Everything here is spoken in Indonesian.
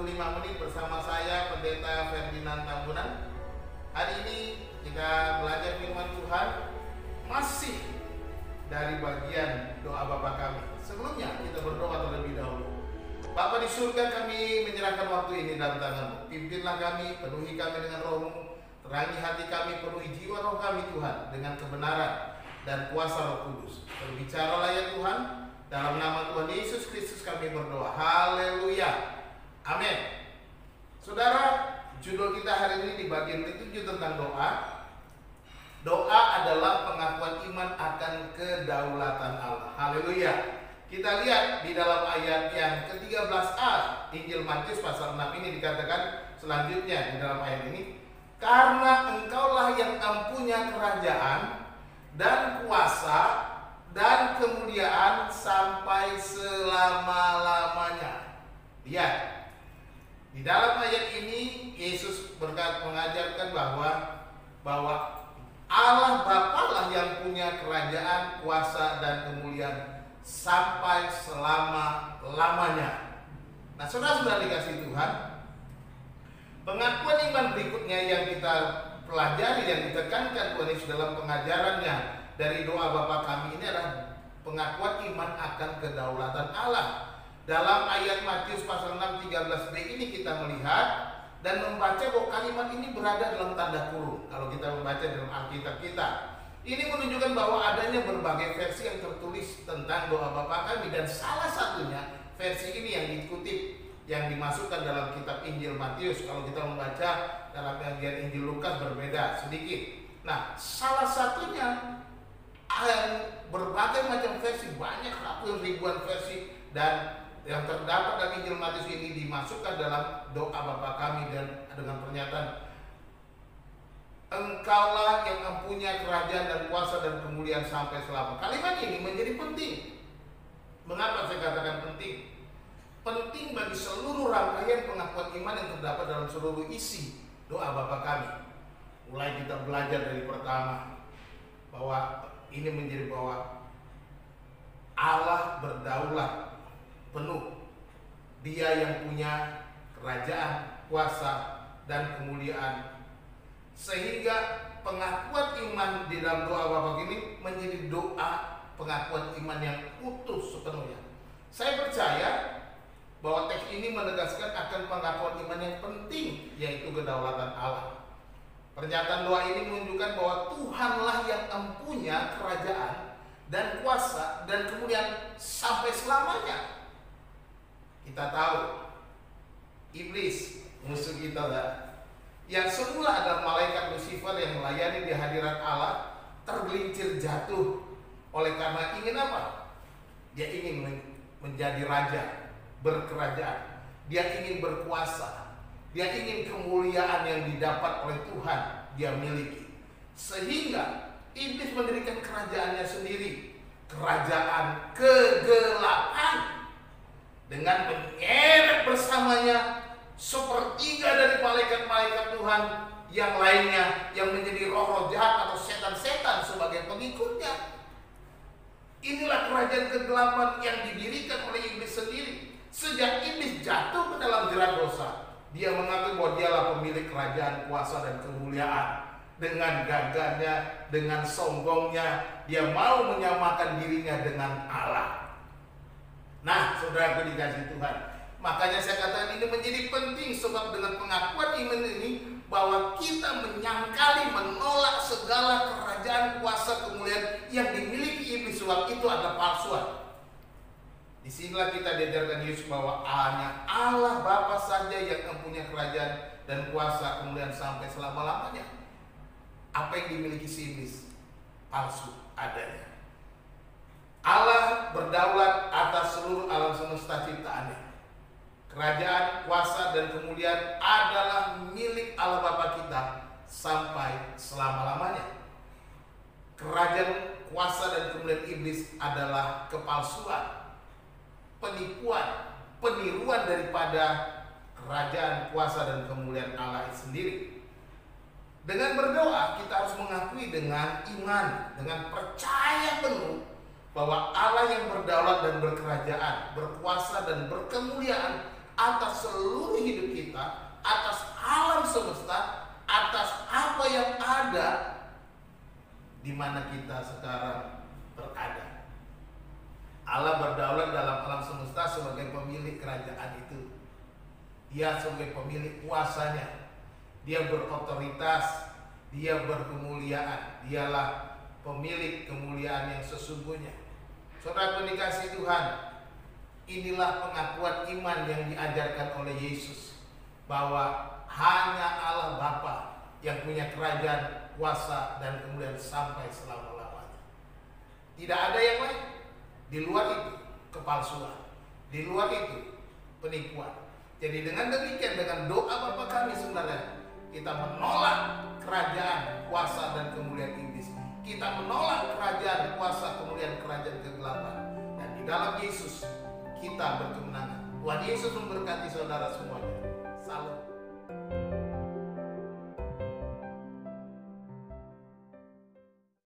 45 menit bersama saya Pendeta Ferdinand Tambunan. Hari ini kita belajar firman Tuhan masih dari bagian doa Bapa kami. Sebelumnya kita berdoa terlebih dahulu. Bapa di surga, kami menyerahkan waktu ini dalam tangan-Mu. Pimpinlah kami, penuhi kami dengan Roh-Mu, terangi hati kami, penuhi jiwa roh kami Tuhan dengan kebenaran dan kuasa Roh Kudus. Berbicaralah ya Tuhan, dalam nama Tuhan Yesus Kristus kami berdoa. Haleluya. Amin. Saudara, judul kita hari ini di bagian ke-7 tentang doa. Doa adalah pengakuan iman akan kedaulatan Allah. Haleluya. Kita lihat di dalam ayat yang ke-13a Injil Matius pasal 6 ini dikatakan selanjutnya di dalam ayat ini, karena engkaulah yang empunya kerajaan dan kuasa dan kemuliaan sampai selama-lamanya. Lihat, di dalam ayat ini Yesus mengajarkan bahwa Allah Bapa lah yang punya kerajaan, kuasa dan kemuliaan sampai selama-lamanya. Nah, saudara-saudara dikasih Tuhan, pengakuan iman berikutnya yang kita pelajari dan ditekankan Tuhan Yesus dalam pengajarannya dari doa Bapa kami ini adalah pengakuan iman akan kedaulatan Allah. Dalam ayat Matius pasal 6 13b ini kita melihat dan membaca bahwa kalimat ini berada dalam tanda kurung. Kalau kita membaca dalam Alkitab kita, ini menunjukkan bahwa adanya berbagai versi yang tertulis tentang doa Bapa kami, dan salah satunya versi ini yang dikutip, yang dimasukkan dalam kitab Injil Matius. Kalau kita membaca dalam bagian Injil Lukas berbeda sedikit. Nah, salah satunya berbagai macam versi, banyak ribuan versi, dan yang terdapat dalam Injil Matius ini dimasukkan dalam doa Bapa kami dan dengan pernyataan, engkaulah yang mempunyai kerajaan dan kuasa dan kemuliaan sampai selama. Kalimat ini menjadi penting. Mengapa saya katakan penting? Penting bagi seluruh rangkaian pengakuan iman yang terdapat dalam seluruh isi doa Bapa kami. Mulai kita belajar dari pertama, bahwa ini menjadi bahwa Allah berdaulat penuh. Dia yang punya kerajaan, kuasa dan kemuliaan. Sehingga pengakuan iman di dalam doa Bapa ini menjadi doa pengakuan iman yang utuh sepenuhnya. Saya percaya bahwa teks ini menegaskan akan pengakuan iman yang penting, yaitu kedaulatan Allah. Pernyataan doa ini menunjukkan bahwa Tuhanlah yang mempunyai kerajaan dan kuasa dan kemuliaan sampai selamanya. Kita tahu iblis, musuh kita, yang semula adalah malaikat Lucifer yang melayani di hadirat Allah, tergelincir jatuh oleh karena ingin apa? Dia ingin menjadi raja, berkerajaan. Dia ingin berkuasa. Dia ingin kemuliaan yang didapat oleh Tuhan dia miliki. Sehingga iblis mendirikan kerajaannya sendiri, kerajaan kegelapan, dengan menyeret bersamanya sepertiga dari malaikat-malaikat Tuhan yang lainnya yang menjadi roh-roh jahat atau setan-setan sebagai pengikutnya. Inilah kerajaan kegelapan yang didirikan oleh iblis sendiri. Sejak iblis jatuh ke dalam jerat dosa, dia mengaku bahwa dialah pemilik kerajaan, kuasa dan kemuliaan. Dengan gagahnya, dengan sombongnya, dia mau menyamakan dirinya dengan Allah. Nah, saudaraku dikasih Tuhan, makanya saya katakan ini menjadi penting, sebab dengan pengakuan iman ini bahwa kita menyangkali, menolak segala kerajaan, kuasa, kemuliaan yang dimiliki iblis, sebab itu adalah palsuan. Disinilah kita diajarkan Yesus bahwa hanya Allah Bapa saja yang mempunyai kerajaan dan kuasa kemuliaan sampai selama-lamanya. Apa yang dimiliki si iblis palsu adanya. Allah berdaulat atas seluruh alam semesta ciptaannya. Kerajaan, kuasa dan kemuliaan adalah milik Allah Bapa kita sampai selama-lamanya. Kerajaan, kuasa dan kemuliaan iblis adalah kepalsuan, penipuan, peniruan daripada kerajaan, kuasa dan kemuliaan Allah itu sendiri. Dengan berdoa kita harus mengakui dengan iman, dengan percaya penuh bahwa Allah yang berdaulat dan berkerajaan, berkuasa dan berkemuliaan atas seluruh hidup kita, atas alam semesta, atas apa yang ada di mana kita sekarang berada. Allah berdaulat dalam alam semesta sebagai pemilik kerajaan itu. Dia sebagai pemilik kuasanya. Dia berotoritas, dia berkemuliaan. Dialah pemilik kemuliaan yang sesungguhnya. Saudara dikasihi Tuhan, inilah pengakuan iman yang diajarkan oleh Yesus, bahwa hanya Allah Bapa yang punya kerajaan, kuasa, dan kemuliaan sampai selama-lamanya. Tidak ada yang lain. Di luar itu kepalsuan, di luar itu penipuan. Jadi dengan demikian, dengan doa Bapa kami saudara, kita menolak kerajaan, kuasa, dan kemuliaan iblis. Kita menolak kerajaan, kuasa, kemuliaan kerajaan kegelapan. Dan di dalam Yesus kita berkemenangan. Tuhan Yesus memberkati saudara semuanya. Salam.